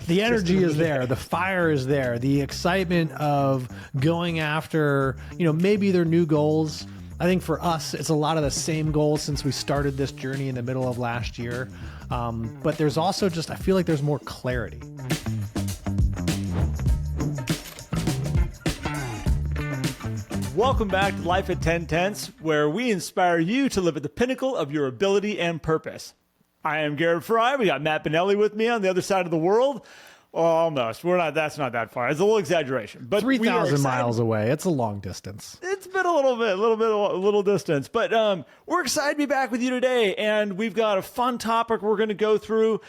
the energy is there, the fire is there, the excitement of going after, maybe their new goals. I think for us, it's a lot of the same goals since we started this journey in the middle of last year. But there's also I feel like there's more clarity. Welcome back to Life at 10 Tenths, where we inspire you to live at the pinnacle of your ability and purpose. I am Garrett Fry. We got Matt Benelli with me on the other side of the world. Well, almost. That's not that far. It's a little exaggeration. But 3,000 miles away. It's a long distance. It's been a little distance. But we're excited to be back with you today. And we've got a fun topic we're going to go through.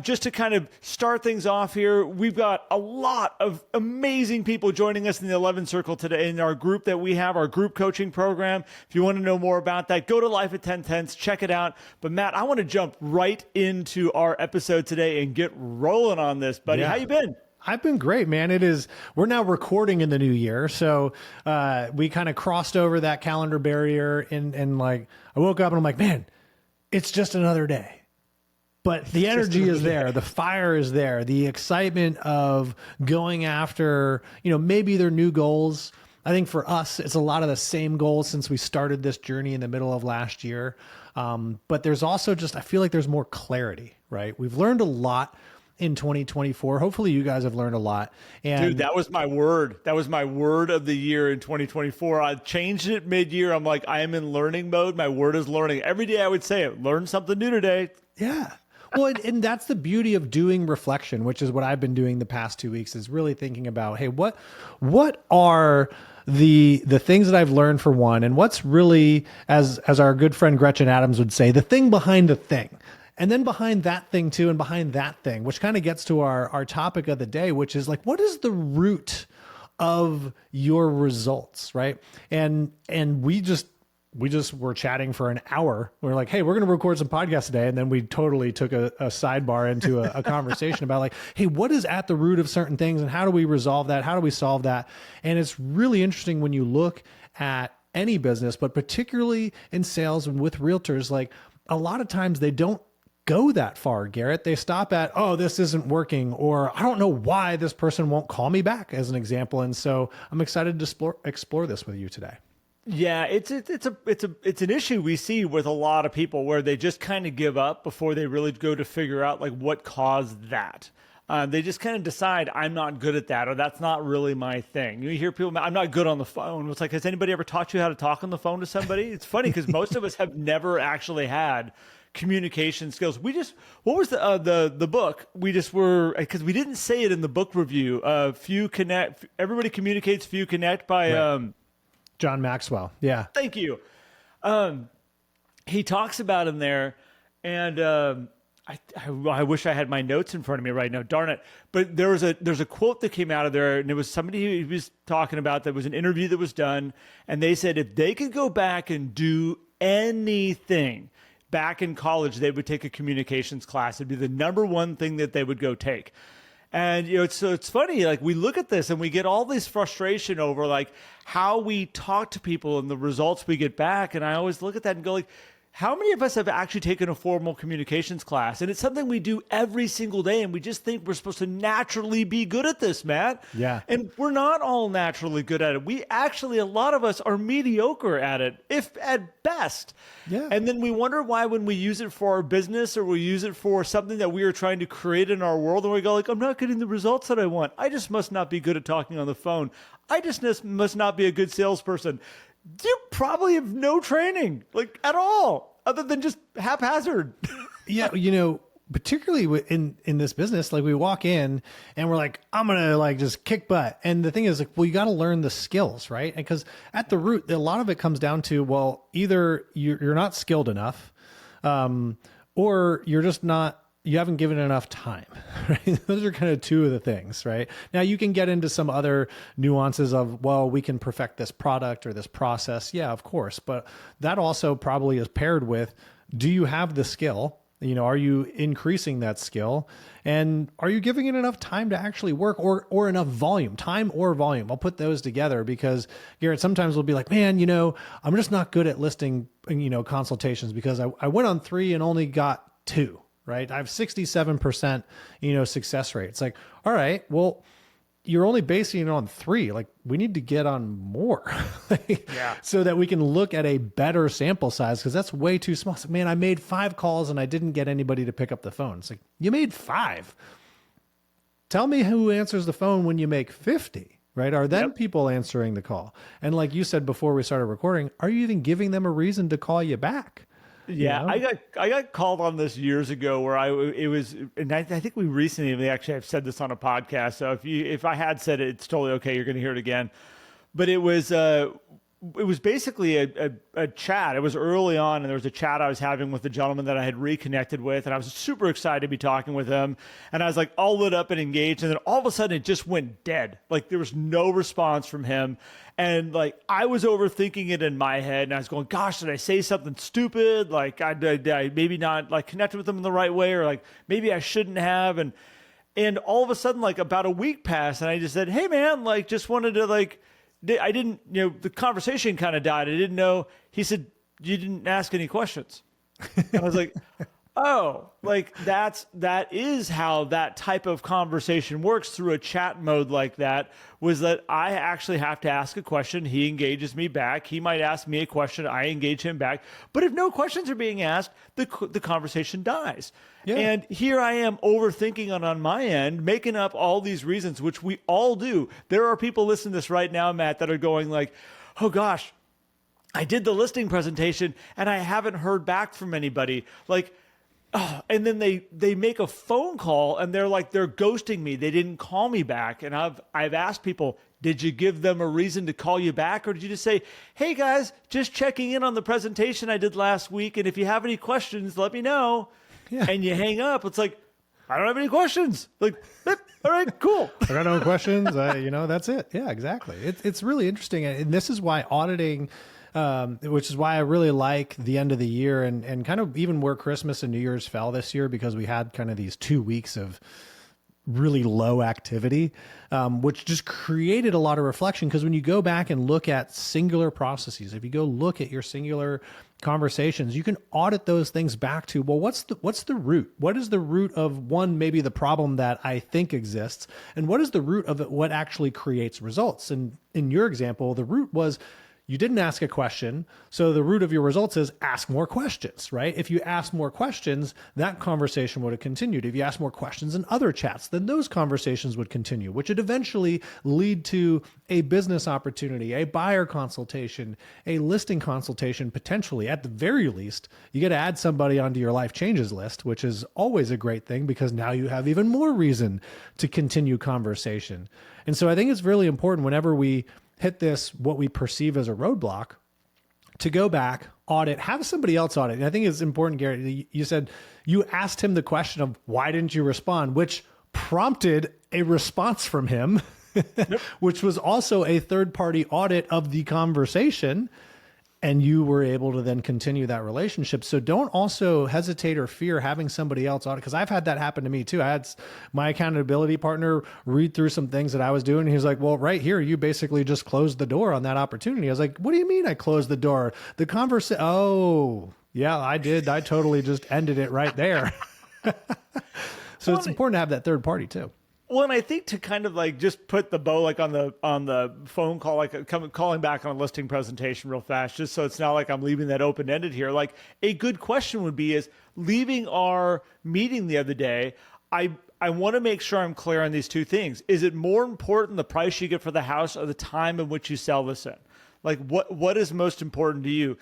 Just to kind of start things off here, we've got a lot of amazing people joining us in the 11 Circle today in our group that we have, our group coaching program. If you want to know more about that, go to Life at 10 Tenths, check it out. But Matt, I want to jump right into our episode today and get rolling on this, buddy. Yeah. How you been? I've been great, man. We're now recording in the new year. So, we kind of crossed over that calendar barrier and I woke up and I'm like, man, it's just another day. But the energy is there. The fire is there. The excitement of going after, maybe their new goals. I think for us, it's a lot of the same goals since we started this journey in the middle of last year. But there's also I feel like there's more clarity, right? We've learned a lot in 2024. Hopefully you guys have learned a lot. And dude, that was my word. That was my word of the year in 2024. I changed it mid-year. I'm like, I am in learning mode. My word is learning. Every day I would say it. Learn something new today. Yeah. Well, and that's the beauty of doing reflection, which is what I've been doing the past 2 weeks, is really thinking about, hey, what are the things that I've learned for one, and what's really, as our good friend Gretchen Adams would say, the thing behind the thing. And then behind that thing too, and behind that thing, which kind of gets to our topic of the day, which is what is the root of your results, right? And we just were chatting for an hour. We were like, hey, we're going to record some podcasts today. And then we totally took a sidebar into a conversation about hey, what is at the root of certain things and how do we resolve that? How do we solve that? And it's really interesting when you look at any business, but particularly in sales and with realtors, a lot of times they don't go that far, Garrett. They stop at, oh, this isn't working, or I don't know why this person won't call me back, as an example. And so I'm excited to explore this with you today. Yeah, it's an issue we see with a lot of people where they just kind of give up before they really go to figure out what caused that. They just kind of decide, I'm not good at that, or that's not really my thing. You hear people, I'm not good on the phone. It's like, has anybody ever taught you how to talk on the phone to somebody? It's funny because most of us have never actually had communication skills. What was the book? We just were, because we didn't say it in the book review. Few connect, everybody communicates, few connect by right. John Maxwell. Yeah. Thank you. He talks about in there, and I wish I had my notes in front of me right now. Darn it! But there's a quote that came out of there, and it was somebody he was talking about. That was an interview that was done, and they said if they could go back and do anything back in college, they would take a communications class. It'd be the number one thing that they would go take. And it's funny, we look at this and we get all this frustration over how we talk to people and the results we get back. And I always look at that and go how many of us have actually taken a formal communications class? And it's something we do every single day, and we just think we're supposed to naturally be good at this, Matt. Yeah. And we're not all naturally good at it. We actually, a lot of us are mediocre at it, if at best. Yeah. And then we wonder why when we use it for our business or we use it for something that we are trying to create in our world, and we go I'm not getting the results that I want. I just must not be good at talking on the phone. I just must not be a good salesperson. You probably have no training, at all, other than just haphazard. Yeah, particularly in this business, we walk in and we're I'm gonna just kick butt. And the thing is, you got to learn the skills, right? Because at the root, a lot of it comes down to either you're not skilled enough, or you're just not. You haven't given it enough time, right? Those are kind of two of the things, right? Now you can get into some other nuances of, we can perfect this product or this process. Yeah, of course. But that also probably is paired with, do you have the skill? Are you increasing that skill? And are you giving it enough time to actually work or enough volume, time or volume? I'll put those together because Garrett, sometimes we'll be man, I'm just not good at listing, consultations because I went on 3 and only got 2. right? I have 67%, success rate. It's like, all right, well, you're only basing it on 3. Like, we need to get on more so that we can look at a better sample size, because that's way too small. So, man, I made 5 calls and I didn't get anybody to pick up the phone. It's like, you made 5. Tell me who answers the phone when you make 50, right? Are then people answering the call? And like you said before we started recording, are you even giving them a reason to call you back? Yeah, I got called on this years ago where and I think we recently actually I've said this on a podcast. So if I had said it, it's totally okay. You're going to hear it again. But it was basically a chat. It was early on, and there was a chat I was having with a gentleman that I had reconnected with, and I was super excited to be talking with him. And I was like all lit up and engaged, and then all of a sudden it just went dead. Like there was no response from him. And like I was overthinking it in my head, and I was going, "Gosh, did I say something stupid? Like I maybe not like connected with him in the right way, or like maybe I shouldn't have." And all of a sudden, like about a week passed, and I just said, "Hey, man, like just wanted to like." I didn't, the conversation kind of died. I didn't know. He said, "You didn't ask any questions." And I was like, oh, like that is how that type of conversation works through a chat mode like that, was that I actually have to ask a question. He engages me back. He might ask me a question. I engage him back. But if no questions are being asked, the conversation dies. Yeah. And here I am overthinking on my end, making up all these reasons, which we all do. There are people listening to this right now, Matt, that are going like, oh gosh, I did the listing presentation and I haven't heard back from anybody. Like, oh, and then they make a phone call and they're ghosting me. They didn't call me back. And I've asked people, did you give them a reason to call you back? Or did you just say, hey guys, just checking in on the presentation I did last week. And if you have any questions, let me know. Yeah. And you hang up. It's like, I don't have any questions. Like, all right, cool. I got no questions. That's it. Yeah, exactly. It's really interesting. And this is why auditing, which is why I really like the end of the year and kind of even where Christmas and New Year's fell this year, because we had kind of these 2 weeks of really low activity, which just created a lot of reflection. Because when you go back and look at singular processes, if you go look at your singular conversations, you can audit those things back to, well, what's the root? What is the root of one, maybe the problem that I think exists, and what is the root of it, what actually creates results? And in your example, the root was you didn't ask a question. So the root of your results is ask more questions, right? If you ask more questions, that conversation would have continued. If you ask more questions in other chats, then those conversations would continue, which would eventually lead to a business opportunity, a buyer consultation, a listing consultation, potentially. At the very least, you get to add somebody onto your life changes list, which is always a great thing because now you have even more reason to continue conversation. And so I think it's really important whenever we hit this, what we perceive as a roadblock, to go back, audit, have somebody else audit. And I think it's important, Garrett, you said you asked him the question of why didn't you respond, which prompted a response from him, which was also a third-party audit of the conversation. And you were able to then continue that relationship. So don't also hesitate or fear having somebody else audit, because I've had that happen to me too. I had my accountability partner read through some things that I was doing. And he was like, well, right here, you basically just closed the door on that opportunity. I was like, what do you mean I closed the door? The conversation, oh, yeah, I did. I totally just ended it right there. So it's important to have that third party too. Well, and I think to kind of like just put the bow like on the phone call, like calling back on a listing presentation real fast, just so it's not like I'm leaving that open ended here. Like a good question would be is leaving our meeting the other day. I want to make sure I'm clear on these two things. Is it more important the price you get for the house or the time in which you sell this in? Like what is most important to you?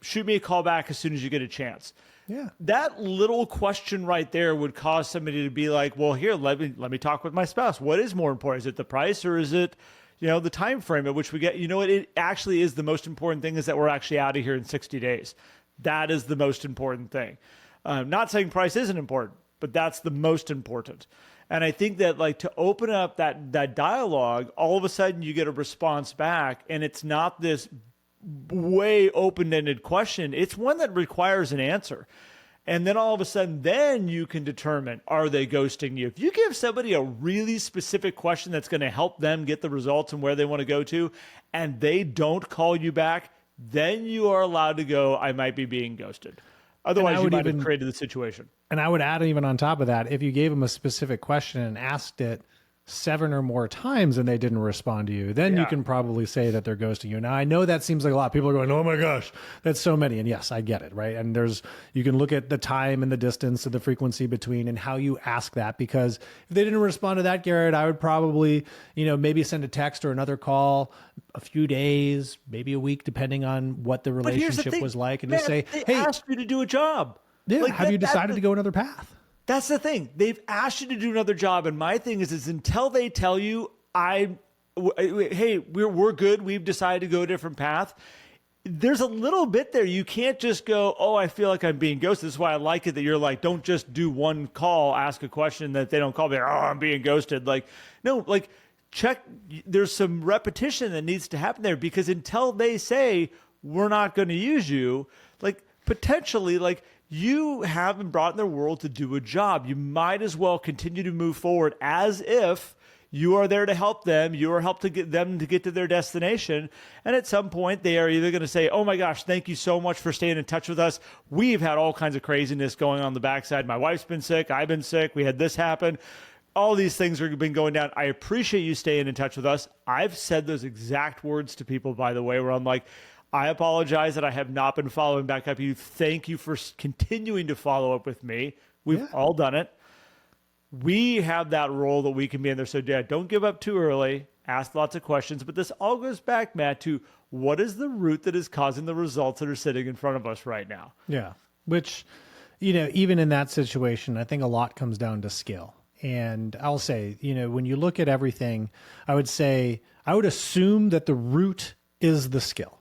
Shoot me a call back as soon as you get a chance. Yeah. That little question right there would cause somebody to be like, well, here, let me talk with my spouse. What is more important? Is it the price or is it, the time frame at which we get, it actually is the most important thing is that we're actually out of here in 60 days. That is the most important thing. Not saying price isn't important, but that's the most important. And I think that like to open up that dialogue, all of a sudden you get a response back and it's not this way open-ended question. It's one that requires an answer. And then all of a sudden, then you can determine, are they ghosting you? If you give somebody a really specific question that's going to help them get the results and where they want to go to, and they don't call you back, then you are allowed to go, I might be being ghosted. Otherwise, you would might have even created the situation. And I would add, even on top of that, if you gave them a specific question and asked it 7 or more times and they didn't respond to you, then you Yeah. can probably say that they're ghosting you. Now, I know that seems like a lot. People are going, oh my gosh, that's so many. And yes, I get it, right? And you can look at the time and the distance and the frequency between and how you ask that. Because if they didn't respond to that, Garrett, I would probably, maybe send a text or another call a few days, maybe a week, depending on what the But here's the relationship thing, was like. And man, just say, they hey, asked you to do a job. yeah, Like, have you decided to go another path? That's the thing. They've asked you to do another job, and my thing is until they tell you, hey, we're good. We've decided to go a different path. There's a little bit there. You can't just go, oh, I feel like I'm being ghosted. This is why I like it that you're like, don't just do one call, ask a question that they don't call me. Oh, I'm being ghosted. Like, no, like check. There's some repetition that needs to happen there because until they say we're not going to use you, like potentially, like. You have been brought in their world to do a job. You might as well continue to move forward as if you are there to help them. You are helped to get them to get to their destination. And at some point, they are either going to say, oh my gosh, thank you so much for staying in touch with us. We've had all kinds of craziness going on the backside. My wife's been sick. I've been sick. We had this happen. All these things have been going down. I appreciate you staying in touch with us. I've said those exact words to people, by the way, where I'm like, I apologize that I have not been following back up. You thank you for continuing to follow up with me. We've all done it. We have that role that we can be in there. So, Dad, don't give up too early. Ask lots of questions. But this all goes back, Matt, to what is the root that is causing the results that are sitting in front of us right now? Yeah. Which, even in that situation, I think a lot comes down to skill. And I'll say, when you look at everything, I would assume that the root is the skill.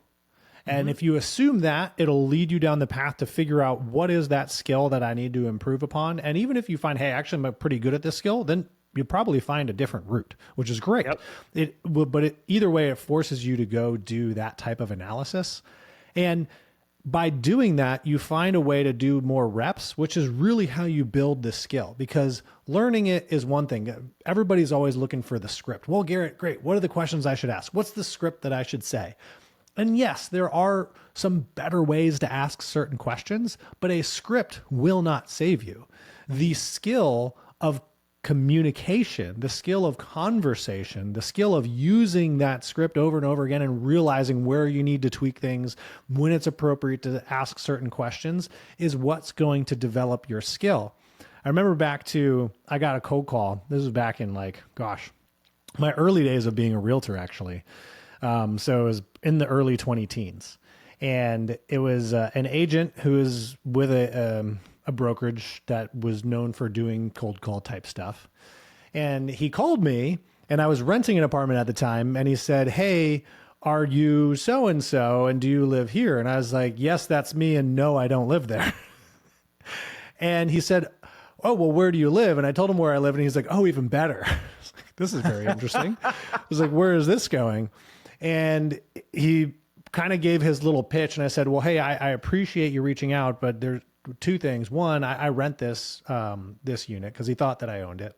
And if you assume that, it'll lead you down the path to figure out what is that skill that I need to improve upon. And even if you find, hey, actually I'm pretty good at this skill, then you probably find a different route, which is great. Yep. Either way, it forces you to go do that type of analysis. And by doing that, you find a way to do more reps, which is really how you build the skill, because learning it is one thing. Everybody's always looking for the script. Well, Garrett, great. What are the questions I should ask? What's the script that I should say? And yes, there are some better ways to ask certain questions, but a script will not save you. The skill of communication, the skill of conversation, the skill of using that script over and over again and realizing where you need to tweak things, when it's appropriate to ask certain questions, is what's going to develop your skill. I remember I got a cold call. This was back in my early days of being a realtor, actually. So it was in the early 20-teens, and it was an agent who was with a brokerage that was known for doing cold call type stuff. And he called me, and I was renting an apartment at the time. And he said, hey, are you so-and-so? And do you live here? And I was like, yes, that's me. And no, I don't live there. And he said, oh, well, where do you live? And I told him where I live. And he's like, oh, even better. I was like, this is very interesting. I was like, where is this going? And he kind of gave his little pitch, and I said, well, hey, I appreciate you reaching out, but there's two things. One, I rent this unit because he thought that I owned it.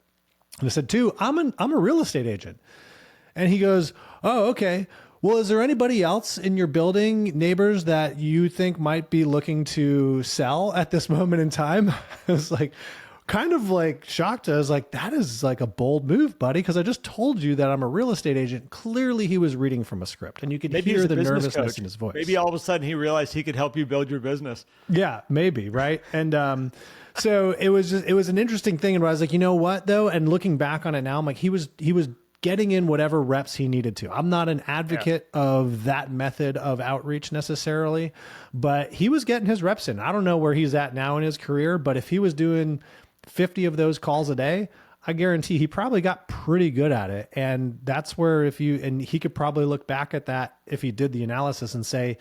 And I said, two, I'm a real estate agent. And he goes, oh, okay. Well, is there anybody else in your building, neighbors, that you think might be looking to sell at this moment in time? I was like, kind of like shocked. I was like, that is like a bold move, buddy, because I just told you that I'm a real estate agent. Clearly he was reading from a script, and you could hear the nervousness in his voice. Maybe all of a sudden he realized he could help you build your business. Yeah, maybe, right? And so it was an interesting thing. And I was like, you know what though? And looking back on it now, I'm like, he was getting in whatever reps he needed to. I'm not an advocate of that method of outreach necessarily, but he was getting his reps in. I don't know where he's at now in his career, but if he was doing 50 of those calls a day, I guarantee he probably got pretty good at it. And that's where and he could probably look back at that if he did the analysis and say,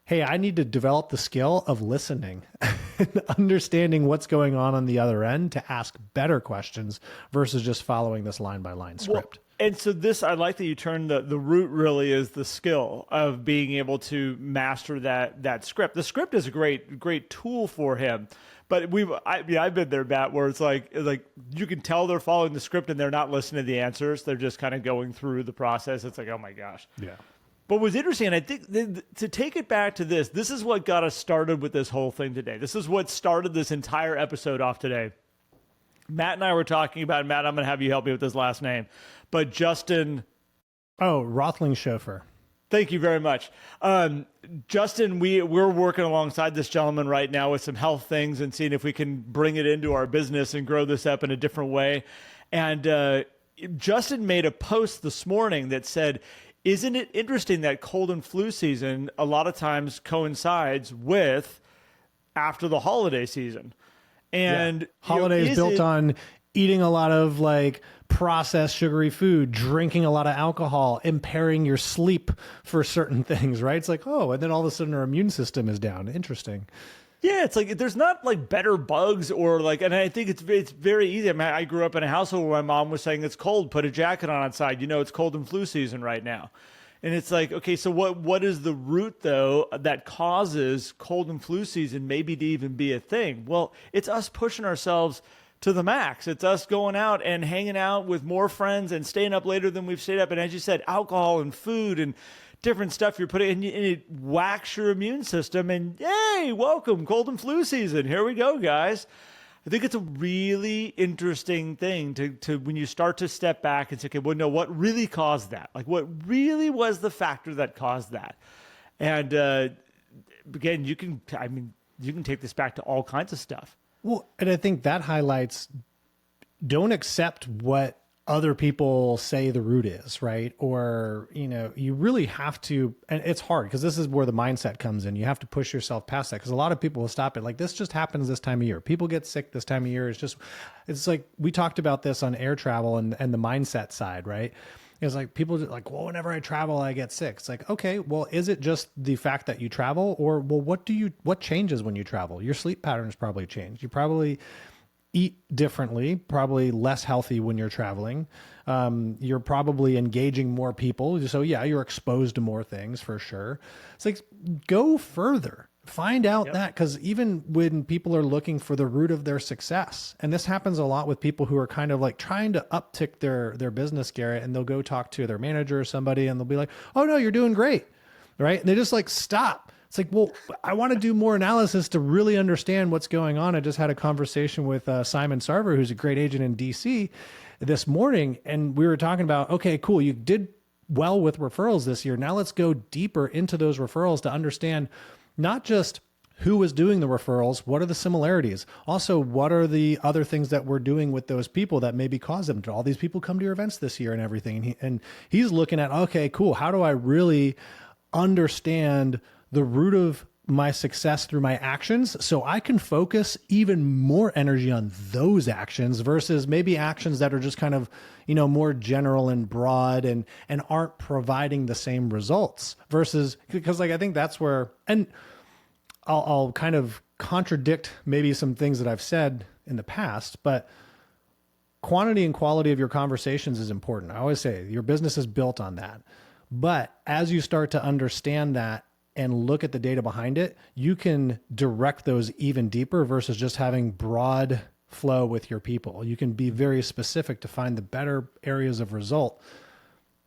hey, I need to develop the skill of listening and understanding what's going on the other end to ask better questions versus just following this line by line script. And so I like that you turned the root really is the skill of being able to master that script. The script is a great tool for him. But I've been there, Matt, where it's like you can tell they're following the script and they're not listening to the answers. They're just kind of going through the process. It's like, oh my gosh. Yeah. But what's interesting, and I think to take it back to this is what got us started with this whole thing today. This is what started this entire episode off today. Matt and I were talking about, Matt, I'm going to have you help me with his last name, but Justin. Oh, Rothling chauffeur. Thank you very much. Justin, we're working alongside this gentleman right now with some health things and seeing if we can bring it into our business and grow this up in a different way. And Justin made a post this morning that said, isn't it interesting that cold and flu season a lot of times coincides with after the holiday season? And holidays built on eating a lot of like processed sugary food, drinking a lot of alcohol, impairing your sleep for certain things, right? It's like, oh, and then all of a sudden our immune system is down. Interesting. Yeah, it's like there's not like better bugs or like, and I think it's very easy. I mean, I grew up in a household where my mom was saying it's cold, put a jacket on outside. You know, it's cold and flu season right now. And it's like, okay, so what is the root though that causes cold and flu season maybe to even be a thing? Well, it's us pushing ourselves to the max. It's us going out and hanging out with more friends and staying up later than we've stayed up. And as you said, alcohol and food and different stuff you're putting in, and it whacks your immune system. And yay, welcome, cold and flu season. Here we go, guys. I think it's a really interesting thing to when you start to step back and say, okay, well, no, what really caused that? Like, what really was the factor that caused that? And again, you can take this back to all kinds of stuff. Well, and I think that highlights, don't accept what other people say the root is, right? Or, you know, you really have to, and it's hard because this is where the mindset comes in. You have to push yourself past that because a lot of people will stop it. Like, this just happens this time of year. People get sick this time of year. It's like, we talked about this on air travel and the mindset side, right? It's like people are like, well, whenever I travel, I get sick. It's like, okay, well, is it just the fact that you travel, or, well, what changes when you travel? Your sleep patterns probably change. You probably eat differently, probably less healthy when you're traveling. You're probably engaging more people. So yeah, you're exposed to more things for sure. It's like, go further, find out that, because even when people are looking for the root of their success, and this happens a lot with people who are kind of like trying to uptick their business, Garrett, and they'll go talk to their manager or somebody and they'll be like, oh no, you're doing great. Right. And they just like, stop. It's like, well, I want to do more analysis to really understand what's going on. I just had a conversation with Simon Sarver, who's a great agent in DC this morning. And we were talking about, okay, cool. You did well with referrals this year. Now let's go deeper into those referrals to understand not just who was doing the referrals, what are the similarities? Also, what are the other things that we're doing with those people that maybe cause them to all these people come to your events this year and everything. And he's looking at, okay, cool. How do I really understand the root of my success through my actions so I can focus even more energy on those actions versus maybe actions that are just kind of, you know, more general and broad and aren't providing the same results versus, because like, I think that's where, and I'll kind of contradict maybe some things that I've said in the past, but quantity and quality of your conversations is important. I always say your business is built on that. But as you start to understand that and look at the data behind it, you can direct those even deeper versus just having broad flow with your people. You can be very specific to find the better areas of result.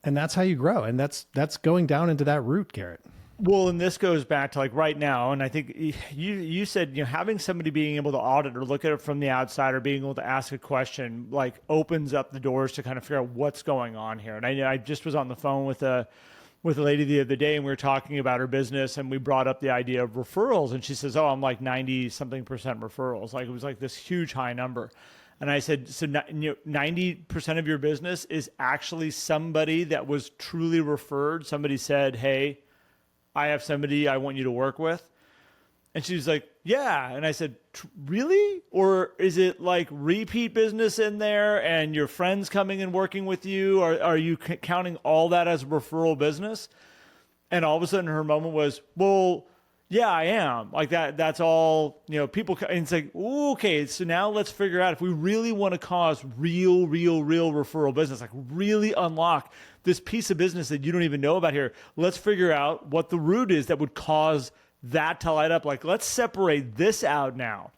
And that's how you grow. And that's going down into that root, Garrett. Well, and this goes back to like right now, and I think you said, you know, having somebody being able to audit or look at it from the outside or being able to ask a question like opens up the doors to kind of figure out what's going on here. And I just was on the phone with a lady the other day, and we were talking about her business, and we brought up the idea of referrals, and she says, "Oh, I'm like 90-something% referrals." Like, it was like this huge high number. And I said, so 90% of your business is actually somebody that was truly referred. Somebody said, "Hey, I have somebody I want you to work with." And she was like, "Yeah." And I said, "Really? Or is it like repeat business in there and your friends coming and working with you? Or are you counting all that as referral business?" And all of a sudden her moment was, "Well, yeah, I am." Like that's all, you know, people, and it's like, okay, so now let's figure out if we really want to cause real referral business, like really unlock this piece of business that you don't even know about here. Let's figure out what the root is that would cause that to light up. Like, let's separate this out now.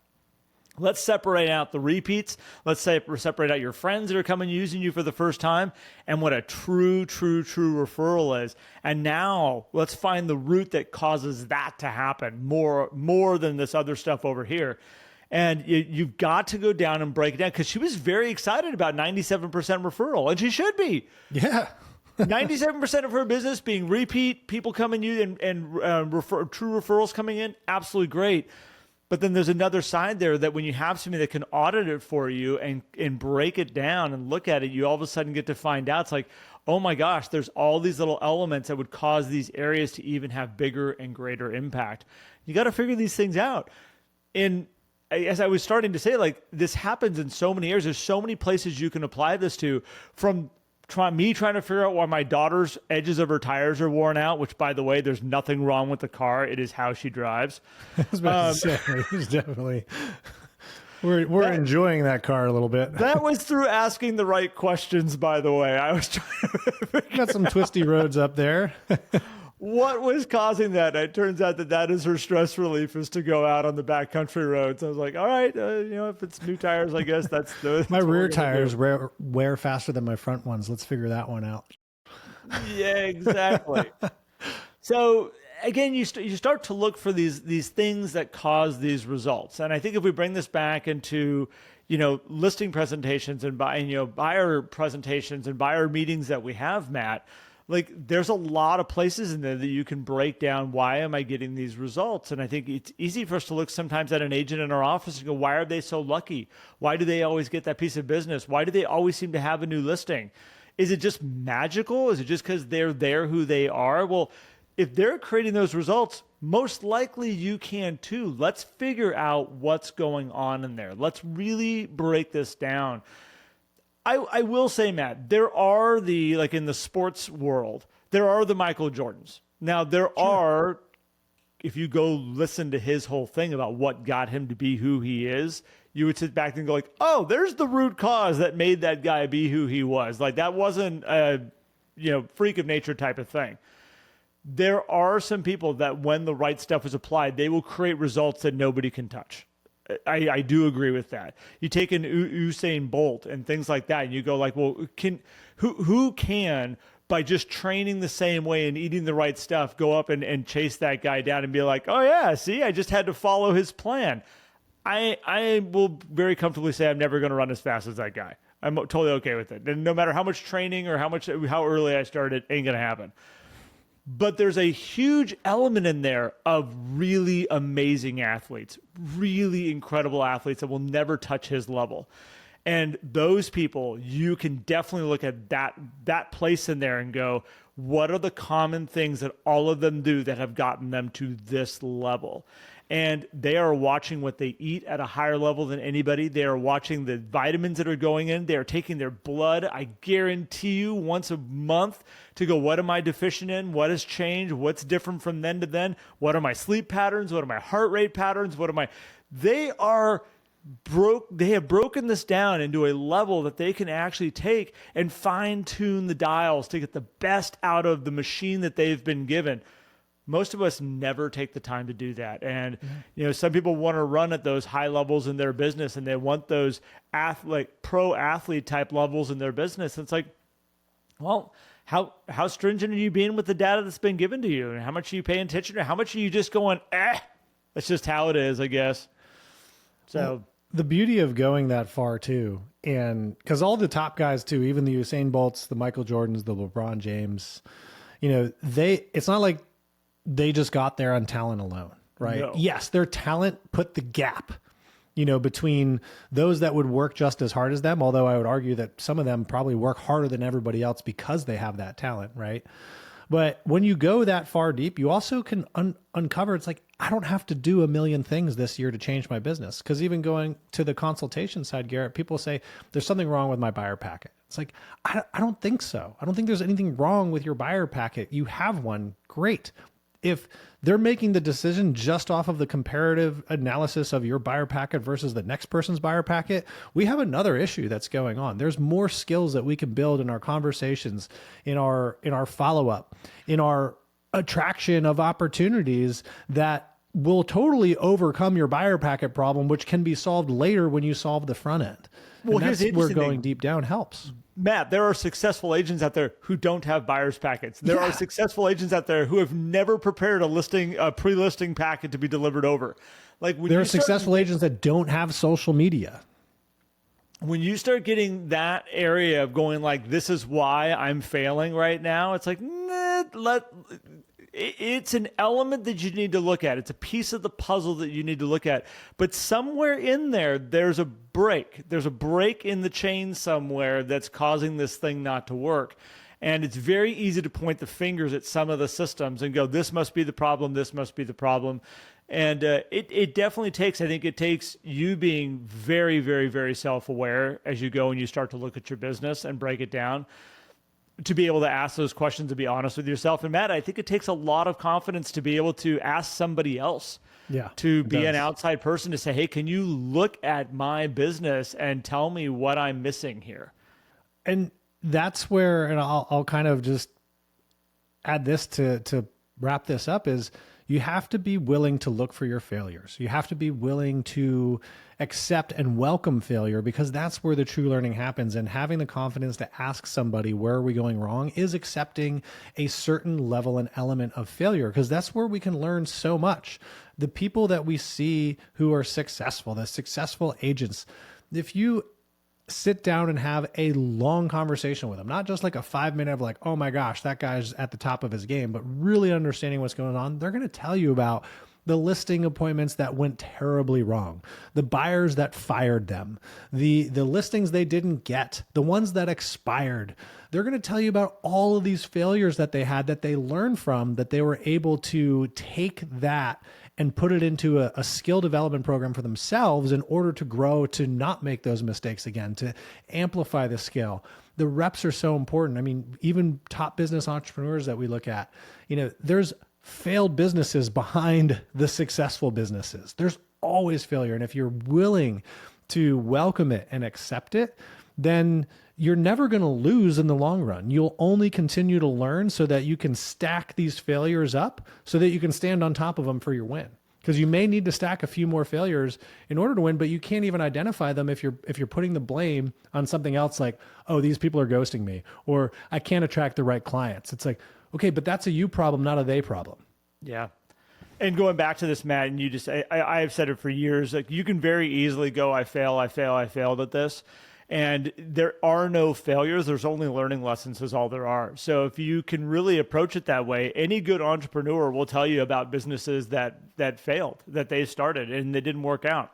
Let's separate out the repeats. Let's say separate out your friends that are coming using you for the first time and what a true referral is. And now let's find the root that causes that to happen more than this other stuff over here. And you've got to go down and break it down, because she was very excited about 97% referral, and she should be. Yeah. 97% of her business being repeat, people coming you and true referrals coming in, absolutely great. But then there's another side there that when you have somebody that can audit it for you and break it down and look at it, you all of a sudden get to find out, it's like, oh my gosh, there's all these little elements that would cause these areas to even have bigger and greater impact. You got to figure these things out. And as I was starting to say, like, this happens in so many areas. There's so many places you can apply this to, from trying to figure out why my daughter's edges of her tires are worn out, which, by the way, there's nothing wrong with the car. It is how she drives. I was about to say, it's definitely, we're enjoying that car a little bit. That was through asking the right questions, by the way. I was trying to got some twisty roads up there. What was causing that? It turns out that is her stress relief, is to go out on the backcountry roads. I was like, all right, if it's new tires, I guess that's my rear tires wear faster than my front ones. Let's figure that one out. Yeah, exactly. So again, you start to look for these things that cause these results. And I think if we bring this back into, listing presentations and buyer presentations and buyer meetings that we have, Matt, like, there's a lot of places in there that you can break down, why am I getting these results? And I think it's easy for us to look sometimes at an agent in our office and go, why are they so lucky? Why do they always get that piece of business? Why do they always seem to have a new listing? Is it just magical? Is it just because they're who they are? Well, if they're creating those results, most likely you can too. Let's figure out what's going on in there. Let's really break this down. I will say, Matt, there are like in the sports world, there are the Michael Jordans. Now, there are, if you go listen to his whole thing about what got him to be who he is, you would sit back and go like, oh, there's the root cause that made that guy be who he was. Like, that wasn't a, freak of nature type of thing. There are some people that when the right stuff is applied, they will create results that nobody can touch. I do agree with that. You take an Usain Bolt and things like that, and you go like, well, who can, by just training the same way and eating the right stuff, go up and chase that guy down and be like, oh yeah, see, I just had to follow his plan. I will very comfortably say I'm never going to run as fast as that guy. I'm totally okay with it. And no matter how much training or how early I started, it ain't going to happen. But there's a huge element in there of really amazing athletes, really incredible athletes that will never touch his level. And those people, you can definitely look at that place in there and go, what are the common things that all of them do that have gotten them to this level? And they are watching what they eat at a higher level than anybody. They are watching the vitamins that are going in. They are taking their blood, I guarantee you, once a month to go, what am I deficient in? What has changed? What's different from then to then? What are my sleep patterns? What are my heart rate patterns? They have broken this down into a level that they can actually take and fine tune the dials to get the best out of the machine that they've been given. Most of us never take the time to do that. And, some people want to run at those high levels in their business, and they want those pro athlete type levels in their business. And it's like, well, how stringent are you being with the data that's been given to you? And how much are you paying attention to? How much are you just going, that's just how it is, I guess. So well, the beauty of going that far too, and because all the top guys too, even the Usain Bolts, the Michael Jordans, the LeBron James, it's not like they just got there on talent alone, right? No. Yes, their talent put the gap, between those that would work just as hard as them, although I would argue that some of them probably work harder than everybody else because they have that talent, right? But when you go that far deep, you also can uncover, it's like, I don't have to do a million things this year to change my business. Because even going to the consultation side, Garrett, people say, there's something wrong with my buyer packet. It's like, I don't think so. I don't think there's anything wrong with your buyer packet. You have one, great. If they're making the decision just off of the comparative analysis of your buyer packet versus the next person's buyer packet, we have another issue that's going on. There's more skills that we can build in our conversations, in our follow-up, in our attraction of opportunities that will totally overcome your buyer packet problem, which can be solved later when you solve the front end. Well, And here's that's the where interesting going thing. deep down helps. Matt, there are successful agents out there who don't have buyer's packets. There Yeah. are successful agents out there who have never prepared a pre-listing packet to be delivered over. Like when There you are successful agents that don't have social media. when you start getting that area of going like, this is why I'm failing right now, it's like, it's an element that you need to look at. It's a piece of the puzzle that you need to look at. But somewhere in there, there's a break. There's a break in the chain somewhere that's causing this thing not to work. And it's very easy to point the fingers at some of the systems and go, this must be the problem, this must be the problem. And it definitely takes, I think it takes you being very, very, very self-aware as you go and you start to look at your business and break it down to be able to ask those questions, to be honest with yourself. And Matt, I think it takes a lot of confidence to be able to ask somebody else, to be an outside person to say, hey, can you look at my business and tell me what I'm missing here? And that's where, and I'll kind of just add this to wrap this up, is you have to be willing to look for your failures. You have to be willing to accept and welcome failure, because that's where the true learning happens. And having the confidence to ask somebody, where are we going wrong, is accepting a certain level and element of failure, because that's where we can learn so much. The people that we see who are successful, the successful agents, if you sit down and have a long conversation with them, not just like a 5 minute of like, oh my gosh, that guy's at the top of his game, but really understanding what's going on, they're going to tell you about the listing appointments that went terribly wrong, the buyers that fired them, the listings they didn't get, the ones that expired. They're going to tell you about all of these failures that they had, that they learned from, that they were able to take that and put it into a skill development program for themselves in order to grow, to not make those mistakes again, to amplify the skill. The reps are so important. I mean, even top business entrepreneurs that we look at, there's failed businesses behind the successful businesses. There's always failure. And if you're willing to welcome it and accept it, then you're never going to lose in the long run. You'll only continue to learn so that you can stack these failures up so that you can stand on top of them for your win. Because you may need to stack a few more failures in order to win, but you can't even identify them if you're putting the blame on something else, like, oh, these people are ghosting me, or I can't attract the right clients. It's like, okay, but that's a you problem, not a they problem. Yeah. And going back to this, Matt, and you just, I've said it for years, like you can very easily go, I failed at this. And there are no failures. There's only learning lessons is all there are. So if you can really approach it that way, any good entrepreneur will tell you about businesses that failed, that they started and they didn't work out.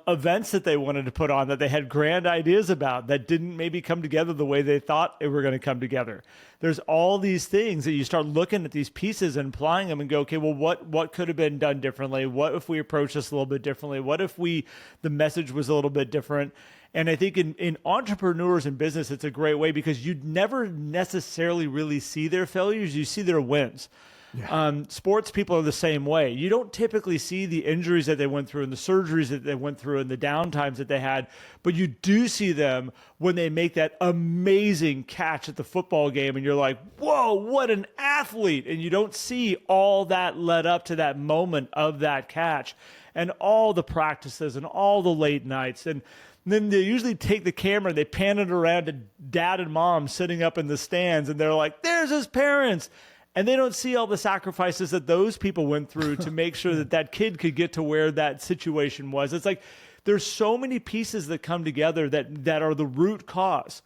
Events that they wanted to put on that they had grand ideas about that didn't maybe come together the way they thought they were going to come together. There's all these things that you start looking at these pieces and applying them and go, okay, well, what could have been done differently? What if we approach this a little bit differently? What if the message was a little bit different? And I think in entrepreneurs and business, it's a great way because you'd never necessarily really see their failures. You see their wins. Yeah. Sports people are the same way. You don't typically see the injuries that they went through and the surgeries that they went through and the downtimes that they had, but you do see them when they make that amazing catch at the football game and you're like, whoa, what an athlete. And you don't see all that led up to that moment of that catch and all the practices and all the late nights. And then they usually take the camera, they pan it around to dad and mom sitting up in the stands and they're like, there's his parents. And they don't see all the sacrifices that those people went through to make sure that that kid could get to where that situation was. It's like there's so many pieces that come together that are the root cause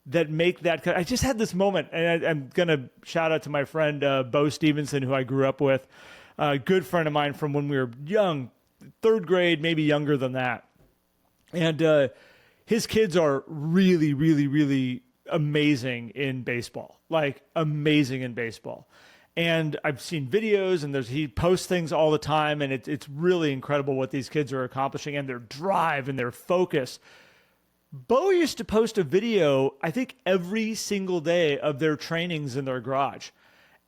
that make that. I just had this moment, and I'm going to shout out to my friend Bo Stevenson, who I grew up with, a good friend of mine from when we were young, third grade, maybe younger than that. And his kids are really, really, really amazing in baseball, like amazing in baseball. And I've seen videos and he posts things all the time. And it's really incredible what these kids are accomplishing and their drive and their focus. Bo used to post a video, I think every single day of their trainings in their garage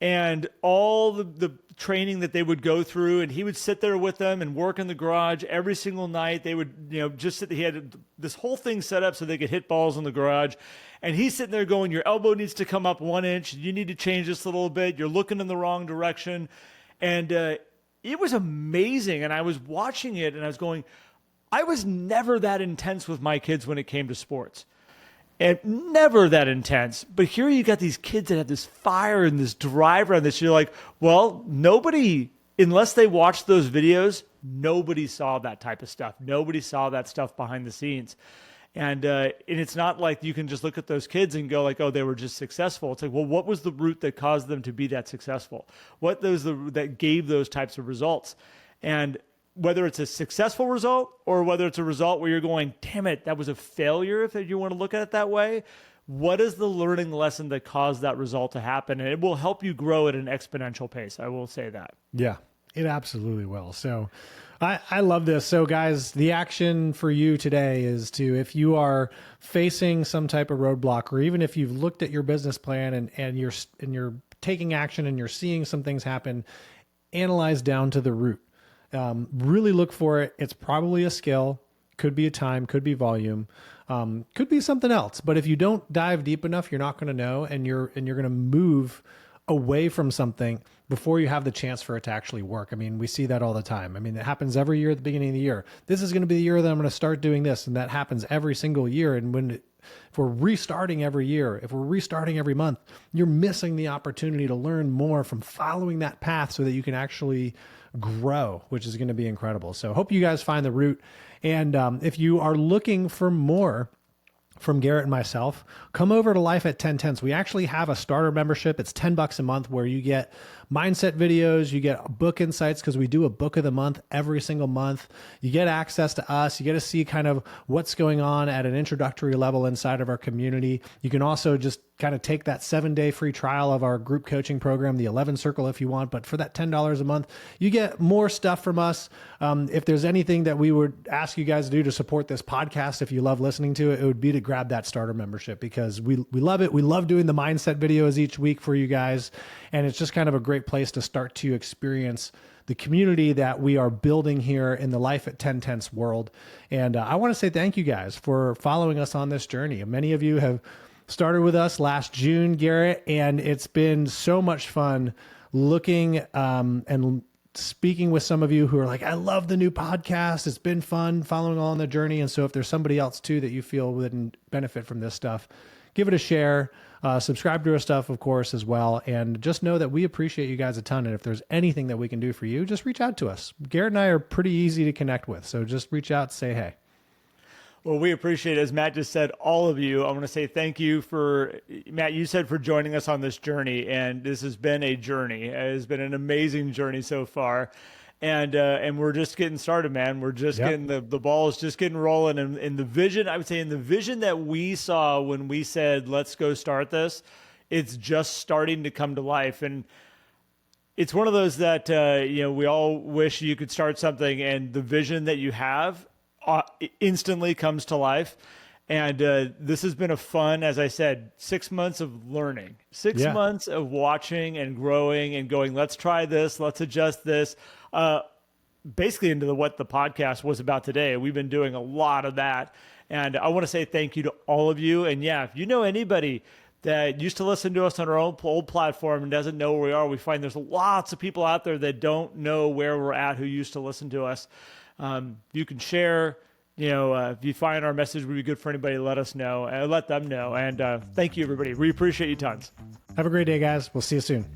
and all the training that they would go through. And he would sit there with them and work in the garage every single night. They would, just sit, he had this whole thing set up so they could hit balls in the garage. And he's sitting there going, your elbow needs to come up 1 inch. You need to change this a little bit. You're looking in the wrong direction. And it was amazing. And I was watching it and I was going, I was never that intense with my kids when it came to sports. And never that intense. But here you got these kids that have this fire and this drive around this. You're like, well, nobody, unless they watched those videos, nobody saw that type of stuff. Nobody saw that stuff behind the scenes. And it's not like you can just look at those kids and go like, oh, they were just successful. It's like, well, what was the root that caused them to be that successful? What was that gave those types of results? And whether it's a successful result or whether it's a result where you're going, damn it, that was a failure, if you want to look at it that way, what is the learning lesson that caused that result to happen? And it will help you grow at an exponential pace. I will say that. Yeah, it absolutely will. So I love this. So guys, the action for you today is to, if you are facing some type of roadblock, or even if you've looked at your business plan and you're taking action and you're seeing some things happen, analyze down to the root. Really look for it. It's probably a skill, could be a time, could be volume, could be something else. But if you don't dive deep enough, you're not going to know, and you're going to move away from something before you have the chance for it to actually work. I mean, we see that all the time. I mean, it happens every year at the beginning of the year. This is going to be the year that I'm going to start doing this. And that happens every single year. And if we're restarting every year, if we're restarting every month, you're missing the opportunity to learn more from following that path so that you can actually grow, which is going to be incredible. So hope you guys find the root. And if you are looking for more from Garrett and myself, come over to Life at 10 We actually have a starter membership. It's $10 a month where you get mindset videos, you get book insights because we do a book of the month every single month. You get access to us. You get to see kind of what's going on at an introductory level inside of our community. You can also just kind of take that 7-day free trial of our group coaching program, the 11 Circle, if you want. But for that $10 a month, you get more stuff from us. If there's anything that we would ask you guys to do to support this podcast, if you love listening to it, it would be to grab that starter membership, because we love it. We love doing the mindset videos each week for you guys. And it's just kind of a great place to start to experience the community that we are building here in the Life at 10 world. And I want to say thank you guys for following us on this journey. Many of you have started with us last June, Garrett, and it's been so much fun looking and speaking with some of you who are like, I love the new podcast. It's been fun following along the journey. And so if there's somebody else too that you feel would benefit from this stuff, give it a share, subscribe to our stuff, of course, as well. And just know that we appreciate you guys a ton. And if there's anything that we can do for you, just reach out to us. Garrett and I are pretty easy to connect with. So just reach out, say hey. Well, we appreciate it. As Matt just said, all of you, I want to say thank you for, Matt, you said, for joining us on this journey. And this has been a journey. It has been an amazing journey so far. And we're just getting started, man. We're just getting, the ball is just getting rolling. And in the vision, I would say in the vision that we saw when we said, let's go start this, it's just starting to come to life. And it's one of those that, we all wish you could start something, and the vision that you have instantly comes to life. And this has been a fun, as I said, 6 months of learning, 6 months of watching and growing and going, let's try this, let's adjust this, basically into what the podcast was about today. We've been doing a lot of that. And I want to say thank you to all of you. And yeah, if you know anybody that used to listen to us on our own old platform and doesn't know where we are, we find there's lots of people out there that don't know where we're at who used to listen to us. You can share, if you find our message would be good for anybody, let us know and let them know. And thank you, everybody. We appreciate you tons. Have a great day, guys. We'll see you soon.